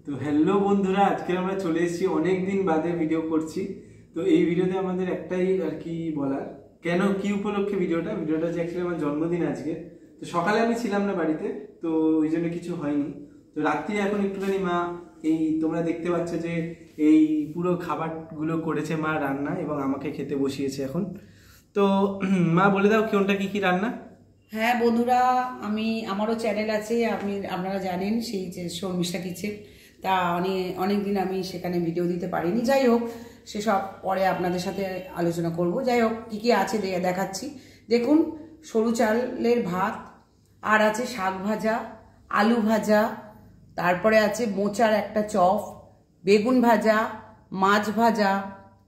তো হ্যালো বন্ধুরা, আজকে আমরা চলে এসেছি, অনেক দিন বাদে ভিডিও করছি। তো এই ভিডিওতে আমাদের একটাই আর কি বলার, কেন কি উপলক্ষে ভিডিওটা যে অ্যাকচুয়ালি আমার জন্মদিন আজকে। তো সকালে আমি ছিলাম না বাড়িতে, তো ওই জন্য কিছু হয়নি। তো রাত্রি এখন একটুখানি মা এই তোমরা দেখতে পাচ্ছ যে এই পুরো খাবারগুলো করেছে মা রান্না, এবং আমাকে খেতে বসিয়েছে এখন। তো মা বলে দাও কোনটা কি কি রান্না। হ্যাঁ বন্ধুরা, আমারও চ্যানেল আছে, আপনারা জানেন, সেই যে শর্মিষ্ঠা কিচেন। তা অনেক দিন আমি সেখানে ভিডিও দিতে পারিনি। যাই হোক, সেসব পরে আপনাদের সাথে আলোচনা করব। যাই হোক, কী কী আছে দেখাচ্ছি। দেখুন, সরু চালের ভাত, আর আছে শাক ভাজা, আলু ভাজা, তারপরে আছে মোচার একটা চপ, বেগুন ভাজা, মাছ ভাজা,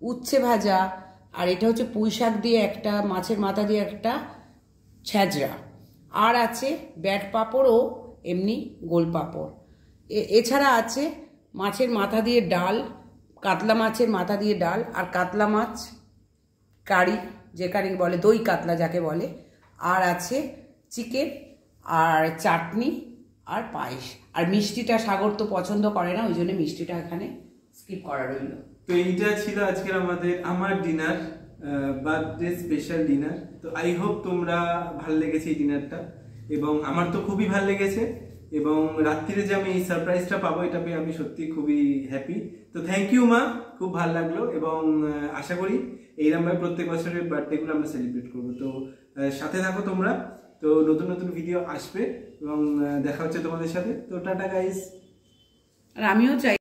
উচ্ছে ভাজা, আর এটা হচ্ছে পুঁই শাক দিয়ে একটা, মাছের মাথা দিয়ে একটা ছ্যাঁচড়া, আর আছে ব্যাট পাঁপড় ও এমনি গোল পাঁপড়। এছাড়া আছে মাছের মাথা দিয়ে ডাল, কাতলা মাছের মাথা দিয়ে ডাল, আর কাতলা মাছ কারি, যেখানে বলে দই কাতলা যাকে বলে, আর আছে চিকেন, আর চাটনি, আর পায়েস। আর মিষ্টিটা সাগর তো পছন্দ করে না, ওই জন্য মিষ্টিটা এখানে স্কিপ করা রইল। তো এইটা ছিল আজকের আমার ডিনার, বার্থডে স্পেশাল ডিনার। তো আই হোপ তোমরা ভালো লেগেছে এই ডিনারটা, এবং আমার তো খুবই ভালো লেগেছে। এবং রাত্রিরে যে আমি এই সারপ্রাইজটা পাবো, এটা পেয়ে আমি সত্যি খুবই হ্যাপি। তো থ্যাংক ইউ মা, খুব ভালো লাগলো, এবং আশা করি এইরকম প্রত্যেক বছরের বার্থডেগুলো আমরা সেলিব্রেট করবো। তো সাথে থাকো তোমরা, তো নতুন নতুন ভিডিও আসবে, এবং দেখা হচ্ছে তোমাদের সাথে। তো টাটা গাইস। আর আমিও চাই